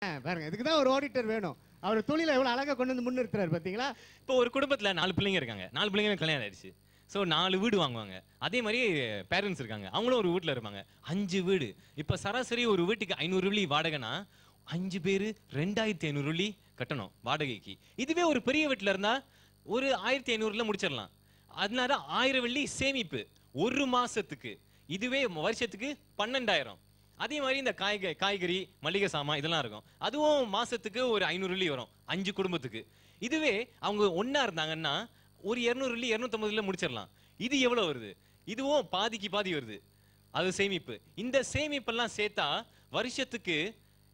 பாருங்க, இதுக்கு தான் ஒரு ஆடிட்டர் வேணும். அவர் தொழிலை எவ்வளவு அழகா கொண்டு வந்து முன்னிறுத்துறாரு பாத்தீங்களா? இப்போ ஒரு குடும்பத்துல 4 பிள்ளைங்க இருக்காங்க. 4 பிள்ளைங்க கல்யாணம் ஆயிடுச்சு. ஸோ 4 வீடு வாங்குவாங்க. அதே மாதிரி பேரண்ட்ஸ் இருக்காங்க, அவங்களும் ஒரு வீட்டில் இருப்பாங்க. 5 வீடு. இப்போ சராசரி ஒரு வீட்டுக்கு 500 வெள்ளி வாடகைனா 5 பேர் 2500 வெள்ளி கட்டணும் வாடகைக்கு. இதுவே ஒரு பெரிய வீட்டில் இருந்தா ஒரு 1500ல முடிச்சிடலாம். அதனால 1000 வெள்ளி சேமிப்பு ஒரு மாசத்துக்கு. இதுவே வருஷத்துக்கு 12000. அதே மாதிரி இந்த காய்கறி மளிகை சாமான் இதெல்லாம் இருக்கும், அதுவும் மாசத்துக்கு ஒரு 500 வெள்ளி வரும் 5 குடும்பத்துக்கு. இதுவே அவங்க ஒன்னா இருந்தாங்கன்னா ஒரு 200 வெள்ளி 250 முடிச்சிடலாம். இது எவ்வளவு வருது? இதுவும் பாதிக்கு பாதி வருது. அது சேமிப்பு. இந்த சேமிப்பெல்லாம் சேர்த்தா வருஷத்துக்கு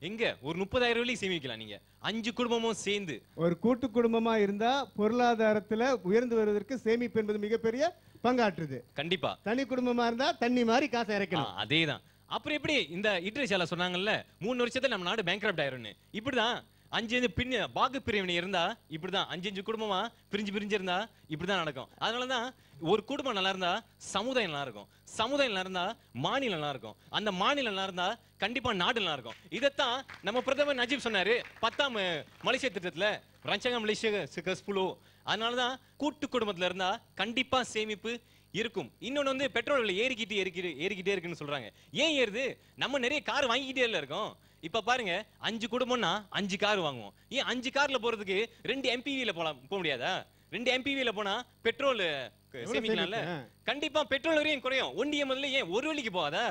எங்க ஒரு 30,000 வெள்ளி சேமிக்கலாம் நீங்க 5 குடும்பமும் சேர்ந்து. ஒரு கூட்டு குடும்பமா இருந்தா பொருளாதாரத்துல உயர்ந்து வருவதற்கு சேமிப்பு என்பது மிகப்பெரிய பங்காற்றுது. கண்டிப்பா. தனி குடும்பமா இருந்தா தண்ணி மாதிரி காசை இறக்கணும். அதேதான். அப்புறம் எப்படி இந்த இட்ரிஷால சொன்னாங்கல்ல 3 வருஷத்துல நம்ம நாடு பேங்க்ரப்ட் ஆயிரும்னு. இப்படிதான் 5 பின்ன பாகு பிரிவினை இருந்தா இப்படிதான் 5 குடும்பமா பிரிஞ்சு இருந்தா இப்படிதான் நடக்கும். அதனாலதான் ஒரு குடும்பம் நல்லா இருந்தா சமுதாயம் நல்லா இருக்கும், சமுதாயம் நல்லா இருந்தா மாநிலம் நல்லா இருக்கும், அந்த மாநிலம் நல்லா இருந்தா கண்டிப்பா நாடு நல்லா இருக்கும். இதத்தான் நம்ம பிரதமர் நஜீப் சொன்னாரு 10ஆம் மலேசிய திட்டத்துல ரஞ்சங்க மலேசியா ஸ்புலோ. அதனாலதான் கூட்டு குடும்பத்துல இருந்தா கண்டிப்பா சேமிப்பு இருக்கும். இன்னொன்னு வந்து பெட்ரோல் விலை ஏறிக்கிட்டே இருக்குன்னு சொல்றாங்க. ஏன் ஏறுது? நம்ம நிறைய கார் வாங்கிக்கிட்டே இருக்கோம். இப்ப பாருங்க 5 குடும்பம்னா 5 கார் வாங்குவோம். ஏன் 5 கார்ல போறதுக்கு 2 MPVல போக முடியாதா? 2 MPVல போனா பெட்ரோல் சேமிக்கலாம்ல. கண்டிப்பா பெட்ரோல் வரையும் குறையும். ஒண்டிய முதல்ல ஏன் ஒரு வழிக்கு போகாதா?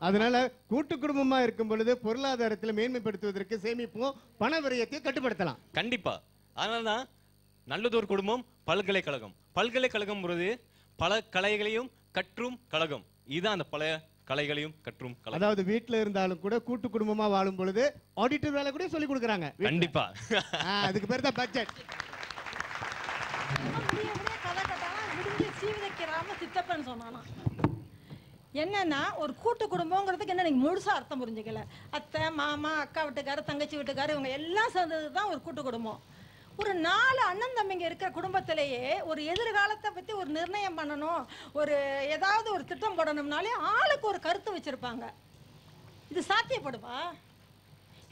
அதனால கூட்டு குடும்பமா இருக்கும் பொழுது பொருளாதாரத்தில் மேன்மைப்படுத்துவதற்கு சேமிப்பும் பண விரயத்தையும் கட்டுப்படுத்தலாம். கண்டிப்பா. அதனாலதான் நல்லதொரு குடும்பம் பல்கலைக்கழகம். பல்கலைக்கழகம் பல கலைகளையும் கற்றும் கழகம். இதுதான் அந்த பல கலைகளையும் கற்றும் கழகம். அதாவது வீட்டுல இருந்தாலும் கூட கூட்டு குடும்பமா வாழும் பொழுது ஆடிட்டர் வேலை கூட சொல்லி கொடுக்கறாங்க. கண்டிப்பா. அதுக்கு பேர் தான் பட்ஜெட். சித்தப்பன் சொன்னானா என்னன்னா ஒரு கூட்டு குடும்பங்கிறதுக்கு என்ன நீங்க முழுசா அர்த்தம் புரிஞ்சுக்கல. அத்தை மாமா அக்கா வீட்டுக்காரு தங்கச்சி வீட்டுக்காரு இவங்க எல்லாம் சேர்ந்ததுதான் ஒரு கூட்டு குடும்பம். ஒரு 4 அண்ணன் தம்பிங்க இருக்கிற குடும்பத்திலேயே ஒரு எதிர்காலத்தை பத்தி ஒரு நிர்ணயம் பண்ணணும், ஒரு ஏதாவது ஒரு திட்டம் போடணும்னாலே ஆளுக்கு ஒரு கருத்து வச்சிருப்பாங்க. இது சாத்தியப்படுமா?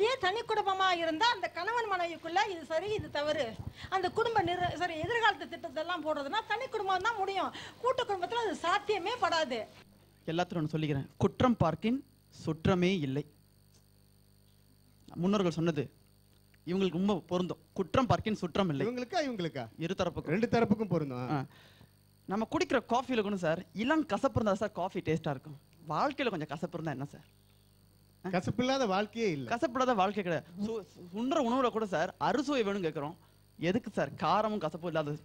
ஏன் தனி குடும்பமா இருந்தா அந்த கணவன் மனைவிக்குள்ள இது சரி இது தவறு, அந்த குடும்ப சரி எதிர்காலத்து திட்டத்தெல்லாம் போடுறதுன்னா தனி குடும்பம் தான் முடியும். கூட்டு குடும்பத்துல அது சாத்தியமே படாது. எல்லாத்திலும் ஒன்று சொல்லிக்கிறேன், குற்றம் பார்க்கின் சுற்றமே இல்லை. முன்னோர்கள் சொன்னது இவங்களுக்கு ரொம்ப பொருந்தும். குற்றம் பார்க்கின் சுற்றம் இல்லை. இவங்களுக்கா இரு தரப்புக்கும் 2 தரப்புக்கும் பொருந்தும். நம்ம குடிக்கிற காஃபில கூட சார் இளம் கசப்பு இருந்தா சார் காஃபி டேஸ்டா இருக்கும். வாழ்க்கையில கொஞ்சம் கசப்பு இருந்தா என்ன சார்? கசப்பு இல்லாத வாழ்க்கையே இல்லை. கசப்பு இல்லாத வாழ்க்கை கிடையாது. உண்ற உணவுல கூட சார் அறுசுவை வேணும் கேட்கிறோம். எதுக்கு சார் காரமும் கசப்பும் இல்லாத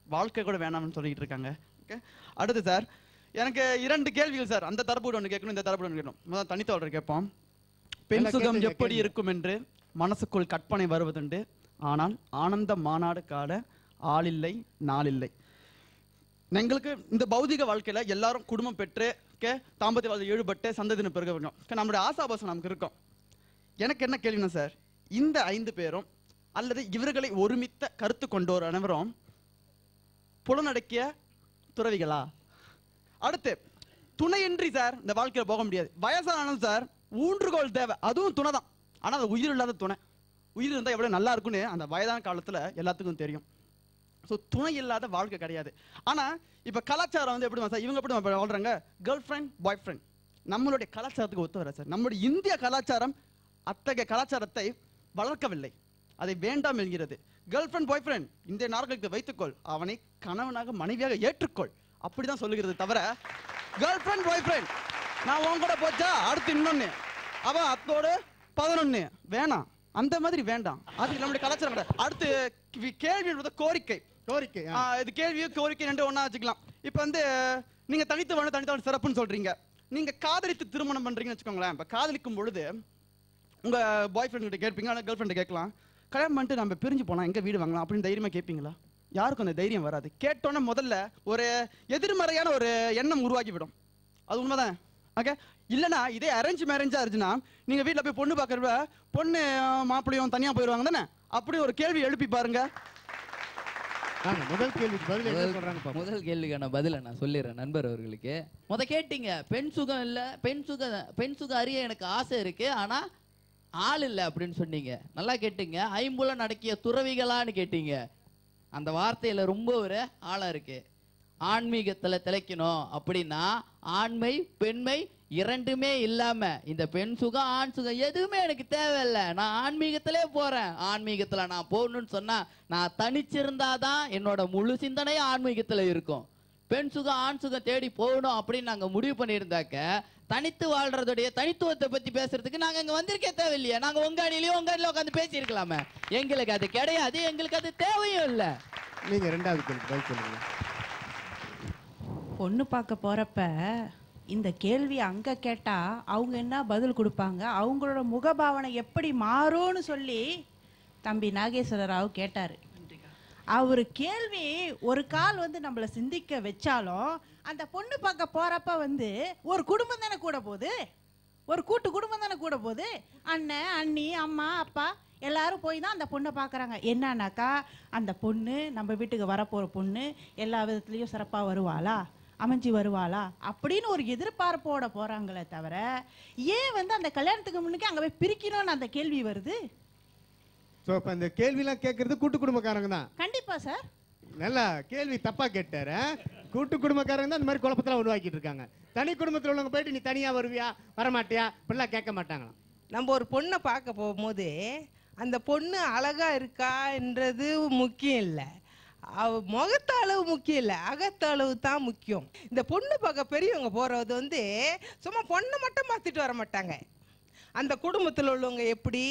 வாழ்க்கை கூட வேணாம்னு சொல்லிட்டு இருக்காங்க. ஓகே, அடுத்து சார் எனக்கு 2 கேள்விகள் சார். அந்த தரப்பு ஒன்று கேட்கணும், இந்த தரப்பு ஒன்று கேட்கணும். முதல்ல தனித்தோட கேட்போம். பெண் சுகம் எப்படி இருக்கும் என்று மனசுக்குள் கற்பனை வருவதுண்டு, ஆனால் ஆனந்த மாநாடு கால ஆளில்லை நாளில்லை. எங்களுக்கு இந்த பௌதிக வாழ்க்கையில எல்லாரும் குடும்பம் பெற்று தாம்பத்திய வாழ்க்கை ஈடுபட்டு சந்ததியின பிறகு நம்மளுடைய ஆசாபாசம் நமக்கு இருக்கும். எனக்கு என்ன கேள்வினா சார், இந்த 5 பேரும் அல்லது இவர்களை ஒருமித்த கருத்து கொண்டோர் அனைவரும் புலனடக்கிய துறவிகளா? அடுத்து துணையின்றி சார் இந்த வாழ்க்கையில போக முடியாது. வயசானாலும் சார் ஊன்றுகோல் தேவை, அதுவும் துணை தான். ஆனா அது உயிர் இல்லாத துணை. உயிர் இருந்தா எவ்வளவு நல்லா இருக்குன்னு அந்த வயதான காலத்துல எல்லாத்துக்கும் தெரியும். ஸோ துணை இல்லாத வாழ்க்கை கிடையாது. ஆனா இப்ப கலாச்சாரம் வந்து எப்படி சார் இவங்க எப்படி வாழ்றாங்க? கேர்ள் ஃப்ரெண்ட் பாய் ஃப்ரெண்ட். நம்மளுடைய கலாச்சாரத்துக்கு ஒத்து வர சார். நம்மளுடைய இந்திய கலாச்சாரம் அத்தகைய கலாச்சாரத்தை வளர்க்கவில்லை, அதை வேண்டாம் என்கிறது. கேர்ள் ஃப்ரெண்ட் பாய் ஃப்ரெண்ட் இந்திய நாகரிகத்தை வைத்துக்கொள், அவனை கணவனாக மனைவியாக ஏற்றுக்கொள் அப்படிதான் சொல்லுகிறது தவிர கேர்ள் ஃப்ரெண்ட் பாய் ஃப்ரெண்ட் நான் உன் கூட போச்சா அடுத்து இன்னொன்னு அவன் அத்தோடு 11 வேணாம், அந்த மாதிரி வேண்டாம். அது நம்முடைய கலாச்சாரம் கிடையாது. அடுத்து கேள்வி கோரிக்கை. இது கேள்வியோ கோரிக்கை 2 ஒண்ணா வச்சுக்கலாம். இப்ப வந்து நீங்க தனித்தவன் சிறப்புன்னு சொல்றீங்க. நீங்க காதலித்து திருமணம் பண்றீங்கன்னு வச்சுக்கோங்களேன். இப்ப காதலிக்கும் பொழுது உங்க பாய் ஃப்ரெண்ட் கிட்ட கேட்பீங்க, ஆனா கேர்ள் ஃப்ரெண்ட் கேட்கலாம், கல்யாணம் பண்ணிட்டு நம்ம பிரிஞ்சு போனா எங்க வீடு வாங்கலாம் அப்படின்னு தைரியமா கேட்பீங்களா? யாருக்கும் அந்த தைரியம் வராது. கேட்டோன்னே முதல்ல ஒரு எதிர்மறையான ஒரு எண்ணம் உருவாக்கி விடும். அது உண்மைதான். ஓகே, இல்லைன்னா இதே அரேஞ்ச் மேரேஜா இருந்துச்சுன்னா நீங்க வீட்டில் போய் பொண்ணு பார்க்கறப்ப பொண்ணு மாப்பிள்ளையும் தனியா போயிடுவாங்க தானே? அப்படி ஒரு கேள்வி எழுப்பி பாருங்க. முதல் கேள்விக்கான பதில நான் சொல்லிடுறேன் நண்பர் அவர்களுக்கு. கேட்டீங்க பெண் சுகம் இல்ல, பெண் சுகம் அறிய எனக்கு ஆசை இருக்கு, ஆனா ஆள் இல்லை அப்படின்னு சொன்னீங்க. நல்லா கேட்டீங்க. ஐம்புலன் அடக்கிய துறவிகளான்னு கேட்டீங்க. அந்த வார்த்தையில ரொம்ப ஒரு ஆழம் இருக்கு. ஆன்மீகத்துல திளைக்கணும் அப்படின்னா ஆண்மை பெண்மை இரண்டுமே இல்லாம, இந்த பெண் சுகம் ஆண் சுகம் எதுவுமே எனக்கு தேவையில்லை, நான் ஆன்மீகத்திலே போறேன். ஆன்மீகத்துல நான் போகணும்னு சொன்னா நான் தனிச்சிருந்தாதான் என்னோட முழு சிந்தனையும் ஆன்மீகத்துல இருக்கும். பெண் சுகம் ஆண் சுகம் தேடி போகணும் அப்படின்னு நாங்க முடிவு பண்ணியிருந்தாக்க தனித்து வாழ்றதுடைய தனித்துவத்தை பத்தி பேசுறதுக்கு நாங்க இங்க வந்திருக்கே தேவையில்லையா? நாங்க உங்க அணியிலயும் உட்காந்து பேசி இருக்கலாமே. எங்களுக்கு அது கிடையாது, எங்களுக்கு அது தேவையும் இல்லை. நீங்க ரெண்டாவது கேள்வி பதில் சொல்லுங்க. பொண்ணு பார்க்க போறப்ப இந்த கேள்வி அங்க கேட்டா அவங்க என்ன பதில் கொடுப்பாங்க, அவங்களோட முகபாவனை எப்படி மாறும்னு சொல்லி தம்பி நாகேஸ்வர ராவ் கேட்டாரு. அவரு கேள்வி ஒரு கால் நம்மளை சிந்திக்க வச்சாலும், அந்த பொண்ணு பார்க்க போறப்ப ஒரு குடும்பம் தானே கூட போகுது, ஒரு கூட்டு குடும்பம் தானே கூட போகுது. அண்ணன் அண்ணி அம்மா அப்பா எல்லாரும் போய் தான் அந்த பொண்ணை பார்க்குறாங்க. என்னன்னாக்கா அந்த பொண்ணு நம்ம வீட்டுக்கு வரப்போகிற பொண்ணு எல்லா விதத்துலேயும் சிறப்பாக வருவாளா, அமைஞ்சி வருவாளா அப்படின்னு ஒரு எதிர்பார்ப்போட போகிறாங்களே தவிர, ஏன் அந்த கல்யாணத்துக்கு முன்னுக்கு அங்கே போய் பிரிக்கணும்னு அந்த கேள்வி வருது? ஸோ இப்போ இந்த கேள்விலாம் கேட்கறது கூட்டு குடும்பக்காரங்க தான். கண்டிப்பா சார். நல்லா கேள்வி தப்பா கேட்டாரு. கூட்டு குடும்பக்காரங்க தான் இந்த மாதிரி குழப்பத்தெல்லாம் உருவாக்கிட்டு இருக்காங்க. தனி குடும்பத்தில் உள்ளவங்க போயிட்டு நீ தனியா வருவியா வரமாட்டியா இப்படிலாம் கேட்க மாட்டாங்களாம். நம்ம ஒரு பொண்ணை பார்க்க போகும்போது அந்த பொண்ணு அழகா இருக்கான்றது முக்கியம் இல்லை, முகத்தளவு முக்கியம் இல்லை, அகத்தளவு தான் முக்கியம். இந்த பொண்ணு பார்க்க பெரியவங்க போறது சும்மா பொண்ணை மட்டும் பார்த்துட்டு வர மாட்டாங்க. அந்த குடும்பத்தில் உள்ளவங்க எப்படி,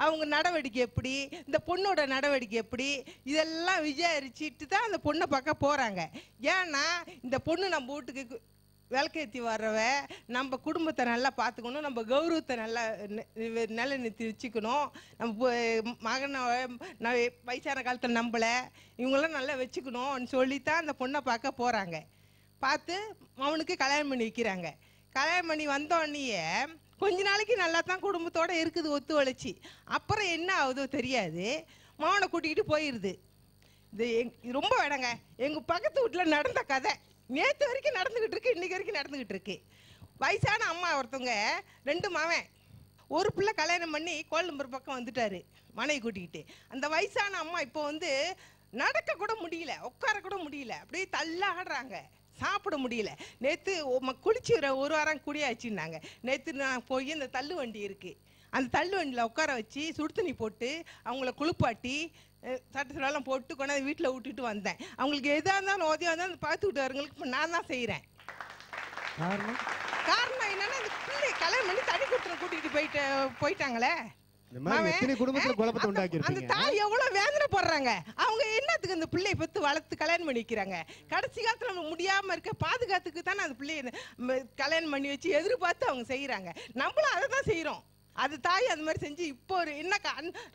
அவங்க நடவடிக்கை எப்படி, இந்த பொண்ணோட நடவடிக்கை எப்படி, இதெல்லாம் விசாரிச்சுட்டு தான் அந்த பொண்ணை பார்க்க போகிறாங்க. ஏன்னா இந்த பொண்ணு நம்ம வீட்டுக்கு விளக்கேற்றி வர்றவ, நம்ம குடும்பத்தை நல்லா பார்த்துக்கணும், நம்ம கௌரவத்தை நல்லா நிலைநிறுத்தி வச்சுக்கணும், நம்ம மகனை வயசான காலத்தில் நம்மளை இவங்களாம் நல்லா வச்சுக்கணும்னு சொல்லித்தான் அந்த பொண்ணை பார்க்க போகிறாங்க. பார்த்து அவனுக்கு கல்யாணம் பண்ணி வைக்கிறாங்க. கல்யாணம் பண்ணி வந்தோடனே கொஞ்ச நாளைக்கு நல்லா தான் குடும்பத்தோடு இருக்குது, ஒத்து உழைச்சி. அப்புறம் என்ன ஆகுதோ தெரியாது, மகனை கூட்டிக்கிட்டு போயிடுது. இது ரொம்ப வேணாங்க, எங்கள் பக்கத்து வீட்டில் நடந்த கதை நேற்று வரைக்கும் நடந்துக்கிட்டு இருக்கு, இன்னைக்கு வரைக்கும் நடந்துக்கிட்டு இருக்கு. வயசான அம்மா ஒருத்தவங்க 2 மகன், ஒரு பிள்ளை கல்யாணம் பண்ணி கோலம்பூர் பக்கம் வந்துட்டாரு மனைவி கூட்டிக்கிட்டு. அந்த வயசான அம்மா இப்போ நடக்க கூட முடியல, உட்கார கூட முடியல, அப்படியே தள்ளாடுறாங்க, சாப்பிட முடியல. நேற்று குளிச்சு ஒரு வாரம் குடியாச்சுன்னாங்க. நேற்று நான் போய் அந்த தள்ளு வண்டி இருக்குது, அந்த தள்ளு வண்டியில் உட்கார வச்சு சுடு தண்ணி போட்டு அவங்கள குளிப்பாட்டி சட்டத்திலெல்லாம் போட்டு கொண்டாந்து வீட்டில் விட்டுட்டு வந்தேன். அவங்களுக்கு எதாக இருந்தாலும் உதவியாக இருந்தாலும் பார்த்து விட்டுறவங்களுக்கு இப்போ நான் தான் செய்கிறேன். காரணம் என்னன்னா, இந்த பிள்ளை கல்யாணம் பண்ணி தனி கொடுத்து கூட்டிகிட்டு போயிட்டாங்களே. அந்த தாய் எவ்வளவு வேதனைப்படுறாங்க. அவங்க என்னத்துக்கு அந்த பிள்ளையை பெற்று வளர்த்து கல்யாணம் பண்ணி வைக்கிறாங்க? கடைசி காலத்துல நம்ம முடியாம இருக்க பாதுகாத்துக்கு தானே அந்த பிள்ளைய கல்யாணம் பண்ணி வச்சு எதிர்பார்த்து அவங்க செய்யறாங்க. நம்மளும் அதை தான் செய்யறோம். அது தாய் அது மாதிரி செஞ்சு இப்போ என்ன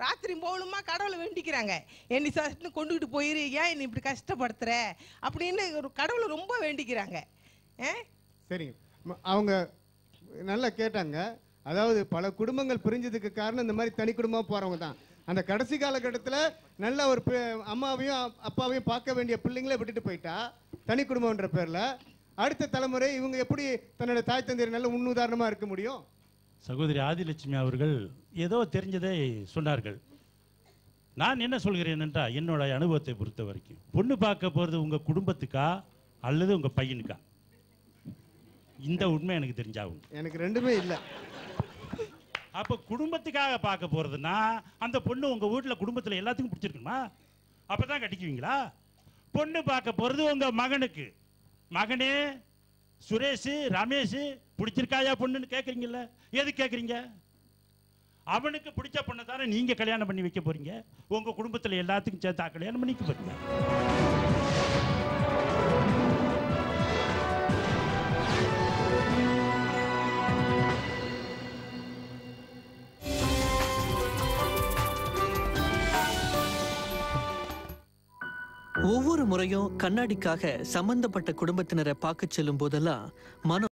ராத்திரி போகணுமா கடவுளை வேண்டிக்கிறாங்க, என்னை சட்டு கொண்டுகிட்டு போயிரு, ஏன் என்னை இப்படி கஷ்டப்படுத்துற அப்படின்னு ஒரு கடவுளை ரொம்ப வேண்டிக்கிறாங்க. சரிங்க, அவங்க நல்லா கேட்டாங்க. அதாவது பல குடும்பங்கள் பிரிஞ்சதுக்கு காரணம் இந்த மாதிரி தனி குடும்பமாக போகிறவங்க தான். அந்த கடைசி காலகட்டத்தில் நல்ல ஒரு அம்மாவையும் அப்பாவையும் பார்க்க வேண்டிய பிள்ளைங்களே விட்டுட்டு போயிட்டா தனி குடும்பம்ன்ற பேரில் அடுத்த தலைமுறை இவங்க எப்படி தன்னோட தாய் தந்தையர் நல்ல முன்னுதாரணமாக இருக்க முடியும்? சகோதரி ஆதிலட்சுமி அவர்கள் ஏதோ தெரிஞ்சதை சொன்னார்கள். நான் என்ன சொல்கிறேன் என்றால், என்னோட அனுபவத்தை பொறுத்த வரைக்கும் பொண்ணு பார்க்க போகிறது உங்கள் குடும்பத்துக்கா அல்லது உங்கள் பையனுக்கா? இந்த உண்மை எனக்கு தெரிஞ்சாகும். எனக்கு ரெண்டுமே இல்லை. அப்போ குடும்பத்துக்காக பார்க்க போகிறதுனா அந்த பொண்ணு உங்கள் வீட்டில் குடும்பத்தில் எல்லாத்துக்கும் பிடிச்சிருக்குமா? அப்போ தான் கட்டிக்குவீங்களா? பொண்ணு பார்க்க போகிறது உங்கள் மகனுக்கு. மகனே சுரேஷ் ரமேஷ் பிடிச்சிருக்காயா பொண்ணுன்னு கேட்குறீங்கல்ல, எது கேட்குறீங்க? அவனுக்கு பிடிச்ச பொண்ணை தானே நீங்கள் கல்யாணம் பண்ணி வைக்க போகிறீங்க. உங்கள் குடும்பத்தில் எல்லாத்துக்கும் சேர்த்தா கல்யாணம் பண்ணிக்க போகிறீங்க. ஒவ்வொரு முறையும் கண்ணாடிக்காக சம்பந்தப்பட்ட குடும்பத்தினரை பார்க்க செல்லும் போதெல்லாம் மனம்